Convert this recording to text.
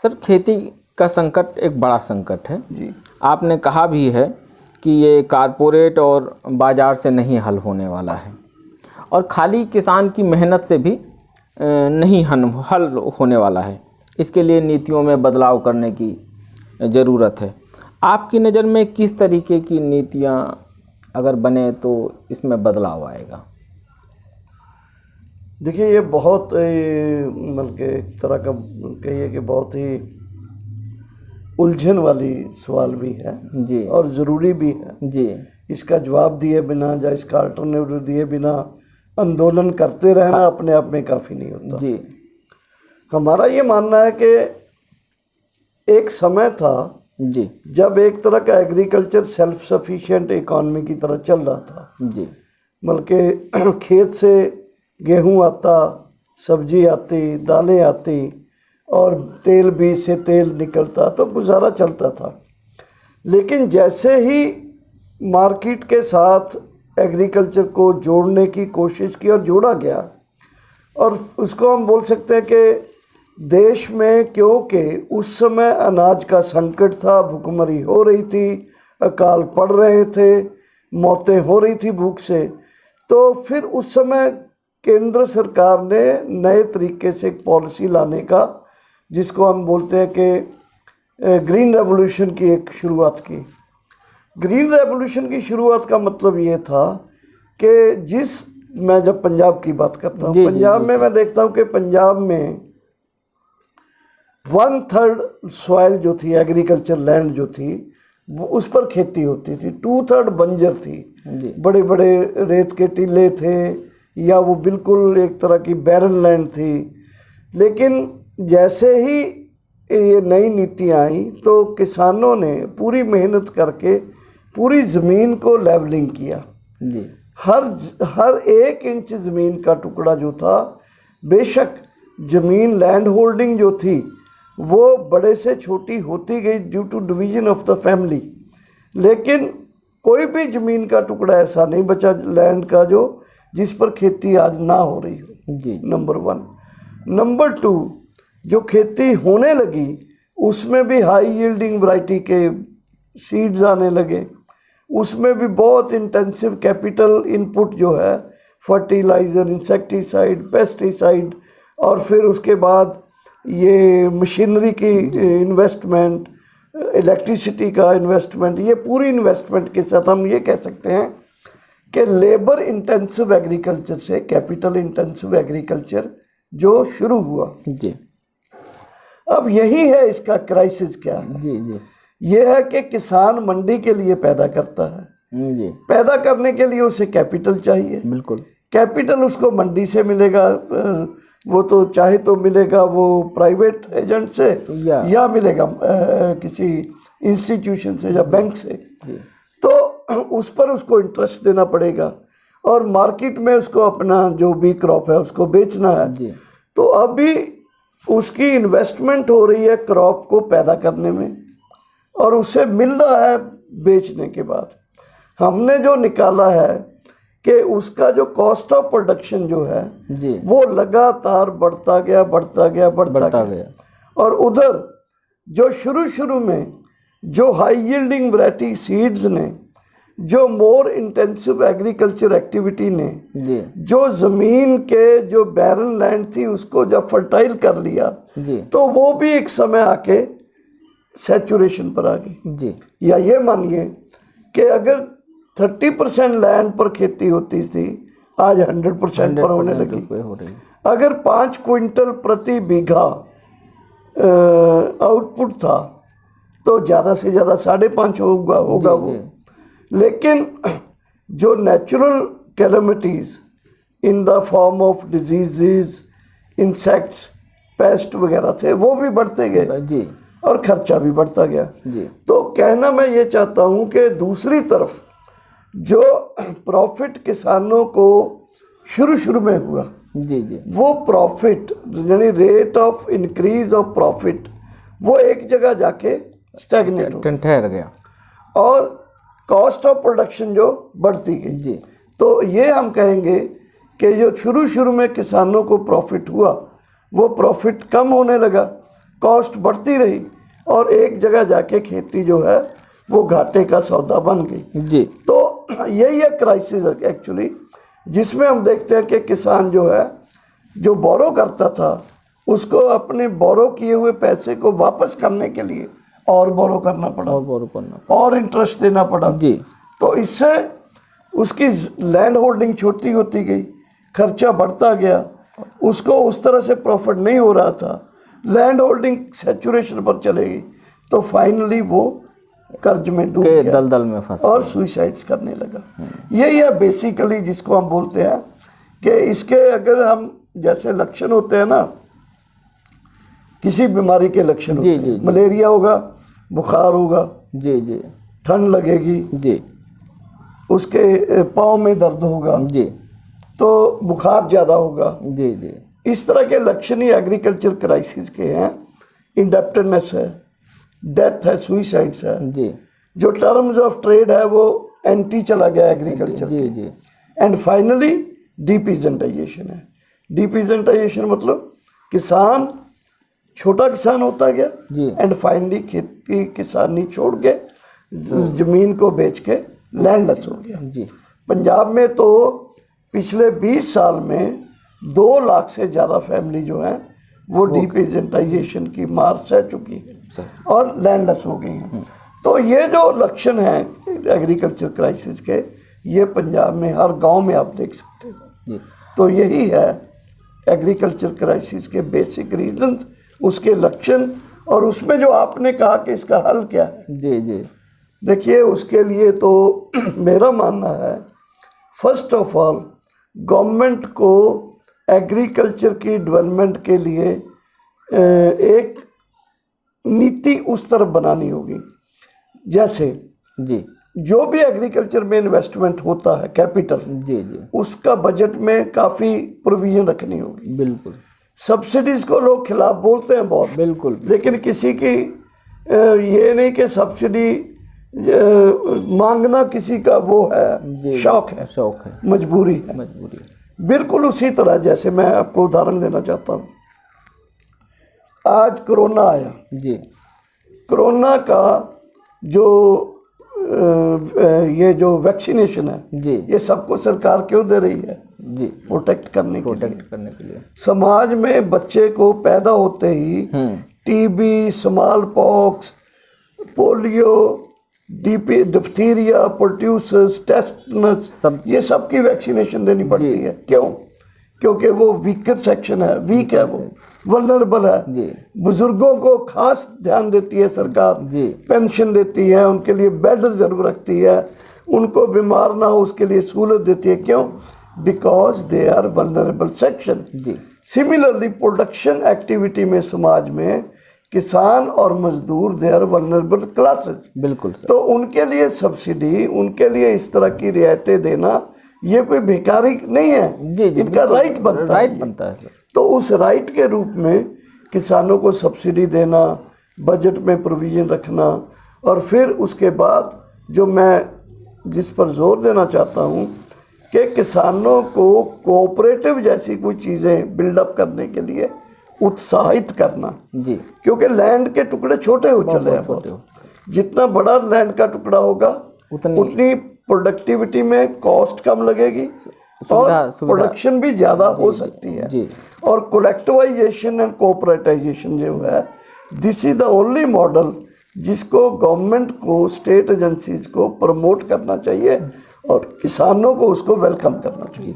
Sir, खेती का संकट एक बड़ा संकट है जी। आपने कहा भी है कि ये कारपोरेट और बाज़ार से नहीं हल होने वाला है, और खाली किसान की मेहनत से भी नहीं हल होने वाला है। इसके लिए नीतियों में बदलाव करने की ज़रूरत है। आपकी नज़र में किस तरीके की नीतियाँ अगर बने तो इसमें बदलाव आएगा? देखिए, ये बहुत मतलब कि एक तरह का कहिए कि बहुत ही उलझन वाली सवाल भी है जी, और ज़रूरी भी है जी। इसका जवाब दिए बिना या इसका अल्टरनेटिव दिए बिना आंदोलन करते रहना अपने आप में काफ़ी नहीं होता। जी, हमारा ये मानना है कि एक समय था जी, जब एक तरह का एग्रीकल्चर सेल्फ सफिशिएंट इकॉनमी की तरह चल रहा था। जी, बल्कि खेत से गेहूं आता, सब्जी आती, दालें आती और तेल बीज से तेल निकलता, तो गुजारा चलता था। लेकिन जैसे ही मार्केट के साथ एग्रीकल्चर को जोड़ने की कोशिश की और जोड़ा गया, और उसको हम बोल सकते हैं कि देश में, क्योंकि उस समय अनाज का संकट था, भुखमरी हो रही थी, अकाल पड़ रहे थे, मौतें हो रही थी भूख से, तो फिर उस समय केंद्र सरकार ने नए तरीके से एक पॉलिसी लाने का, जिसको हम बोलते हैं कि ग्रीन रेवोल्यूशन की एक शुरुआत की। ग्रीन रेवोल्यूशन की शुरुआत का मतलब ये था कि मैं जब पंजाब की बात करता हूँ, पंजाब में मैं देखता हूँ कि पंजाब में 1/3 सॉइल जो थी, एग्रीकल्चर लैंड जो थी, वो उस पर खेती होती थी, 2/3 बंजर थी। बड़े बड़े रेत के टीले थे या वो बिल्कुल एक तरह की बैरन लैंड थी। लेकिन जैसे ही ये नई नीतियाँ आई तो किसानों ने पूरी मेहनत करके पूरी ज़मीन को लेवलिंग किया। जी। हर 1 इंच ज़मीन का टुकड़ा जो था, बेशक ज़मीन लैंड होल्डिंग जो थी वो बड़े से छोटी होती गई due to division of the family, लेकिन कोई भी ज़मीन का टुकड़ा ऐसा नहीं बचा लैंड का जो जिस पर खेती आज ना हो रही हो। जी। नंबर 1। नंबर 2, जो खेती होने लगी उसमें भी हाई यील्डिंग वैरायटी के सीड्स आने लगे, उसमें भी बहुत इंटेंसिव कैपिटल इनपुट जो है, फर्टिलाइज़र, इंसेक्टिसाइड, पेस्टिसाइड, और फिर उसके बाद ये मशीनरी की इन्वेस्टमेंट, इलेक्ट्रिसिटी का इन्वेस्टमेंट, ये पूरी इन्वेस्टमेंट के साथ हम ये कह सकते हैं कि लेबर इंटेंसिव एग्रीकल्चर से कैपिटल इंटेंसिव एग्रीकल्चर जो शुरू हुआ। जी। अब यही है इसका क्राइसिस क्या है? जी, जी। ये है कि किसान मंडी के लिए पैदा करता है, जी। पैदा करने के लिए उसे कैपिटल चाहिए। बिल्कुल। कैपिटल उसको मंडी से मिलेगा, वो तो चाहे तो मिलेगा वो प्राइवेट एजेंट से या मिलेगा किसी इंस्टीट्यूशन से या बैंक से। तो उस पर उसको इंटरेस्ट देना पड़ेगा और मार्केट में उसको अपना जो भी क्रॉप है उसको बेचना है। तो अभी उसकी इन्वेस्टमेंट हो रही है क्रॉप को पैदा करने में और उसे मिल रहा है बेचने के बाद। हमने जो निकाला है कि उसका जो कॉस्ट ऑफ प्रोडक्शन जो है वो लगातार बढ़ता गया और उधर जो शुरू में जो हाई यील्डिंग वैरायटी सीड्स ने, जो मोर इंटेंसिव एग्रीकल्चर एक्टिविटी ने जो ज़मीन के जो बैरन लैंड थी उसको जब फर्टाइल कर लिया तो वो भी एक समय आके सैचुरेशन पर आ गई। या ये मानिए कि अगर 30% लैंड पर खेती होती थी, आज 100% पर होने लगी। अगर 5 क्विंटल प्रति बीघा आउटपुट था तो ज़्यादा से ज़्यादा 5.5 होगा वो। लेकिन जो natural calamities in the form of disease, insects, paste वगैरह थे वो भी बढ़ते गए और खर्चा भी बढ़ता गया। तो कहना मैं ये चाहता हूँ कि दूसरी तरफ जो प्रॉफिट किसानों को शुरू में हुआ वो प्रॉफिट यानी rate of increase of profit वो एक जगह जाके स्टैग्नेट ठहर गया और कॉस्ट ऑफ प्रोडक्शन जो बढ़ती गई। तो ये हम कहेंगे कि जो शुरू में किसानों को प्रॉफिट हुआ वो प्रॉफिट कम होने लगा कॉस्ट बढ़ती रही और एक जगह जाके खेती जो है वो घाटे का सौदा बन गई जी। तो यही है क्राइसिस एक्चुअली, जिसमें हम देखते हैं कि किसान जो है जो बोरो करता था उसको अपने बोरो किए हुए पैसे को वापस करने के लिए और बोरो करना पड़ा और इंटरेस्ट देना पड़ा जी। तो इससे उसकी लैंड होल्डिंग छोटी होती गई, खर्चा बढ़ता गया, उसको उस तरह से प्रॉफिट नहीं हो रहा था, लैंड होल्डिंग सैचुरेशन पर चलेगी तो फाइनली वो कर्ज में डूब गया, दलदल में फंस और सुइसाइड्स करने लगा। यही है बेसिकली जिसको हम बोलते हैं कि इसके अगर हम जैसे लक्षण होते हैं ना, किसी बीमारी के लक्षण होते हैं, मलेरिया होगा, बुखार होगा, जी जी, ठंड लगेगी जी, उसके पाँव में दर्द होगा जी, तो बुखार ज़्यादा होगा, जी जी, इस तरह के लक्षण ही एग्रीकल्चर क्राइसिस के हैं। इंडेप्टेडनेस है, डेथ है, सुइसाइड्स है जी, जो टर्म्स ऑफ ट्रेड है वो एंटी चला गया एग्रीकल्चर जी जी, एंड फाइनली डीपीजेंटाइजेशन है। डीपीजेंटाइजेशन मतलब किसान छोटा किसान होता गया एंड फाइनली खेती किसानी छोड़ के जमीन को बेच के लैंडलेस हो गया जी। पंजाब में तो पिछले 20 साल में 2 लाख से ज़्यादा फैमिली जो है वो डीपीजेंटाइजेशन की मार सह चुकी है और लैंडलेस हो गई हैं। तो ये जो लक्षण हैं एग्रीकल्चर क्राइसिस के, ये पंजाब में हर गांव में आप देख सकते हो। तो यही है एग्रीकल्चर क्राइसिस के बेसिक रीजंस, उसके लक्षण, और उसमें जो आपने कहा कि इसका हल क्या है। जी जी, देखिए उसके लिए तो मेरा मानना है फर्स्ट ऑफ ऑल गवर्नमेंट को एग्रीकल्चर की डेवलपमेंट के लिए एक नीति उस तरफ बनानी होगी, जैसे जी, जो भी एग्रीकल्चर में इन्वेस्टमेंट होता है कैपिटल, जी जी, उसका बजट में काफ़ी प्रोविजन रखनी होगी। बिल्कुल। सब्सिडीज को लोग खिलाफ बोलते हैं बहुत, बिल्कुल, लेकिन किसी की ये नहीं कि सब्सिडी मांगना किसी का वो है, शौक है, मजबूरी है। बिल्कुल उसी तरह जैसे मैं आपको उदाहरण देना चाहता हूँ, आज कोरोना आया जी, कोरोना का जो ये जो वैक्सीनेशन है जी, ये सबको सरकार क्यों दे रही है जी, प्रोटेक्ट करने के लिए। समाज में बच्चे को पैदा होते ही TB, smallpox, polio, diphtheria, pertussis, tetanus, ये सब की वैक्सीनेशन देनी पड़ती है। क्यों? क्योंकि वो वीकर सेक्शन है, वीक है, वो वल्नरेबल है। बुजुर्गों को खास ध्यान देती है सरकार, पेंशन देती है, उनके लिए बेड रिजर्व रखती है, उनको बीमार ना हो उसके लिए सहूलत देती है। क्यों? Because they are vulnerable section. Similarly production activity में समाज में किसान और मजदूर दे आर वल्नरेबल क्लासेस। बिल्कुल सर। तो उनके लिए सब्सिडी, उनके लिए इस तरह की रियायतें देना ये कोई बेकारी नहीं है, इनका राइट बनता है सर। तो उस राइट के रूप में किसानों को सब्सिडी देना, बजट में प्रोविजन रखना, और फिर उसके बाद जो मैं जिस पर जोर देना चाहता हूँ कि किसानों को कोऑपरेटिव जैसी कोई चीज़ें बिल्डअप करने के लिए उत्साहित करना जी, क्योंकि लैंड के टुकड़े छोटे हो चले हैं बहुत। जितना बड़ा लैंड का टुकड़ा होगा उतनी प्रोडक्टिविटी में कॉस्ट कम लगेगी और प्रोडक्शन भी ज़्यादा हो सकती है जी। और कोलेक्टिवाइजेशन एंड कोऑपरेटाइजेशन जो है, this is the only model जिसको गवर्नमेंट को, स्टेट एजेंसीज को प्रमोट करना चाहिए और किसानों को उसको वेलकम करना चाहिए।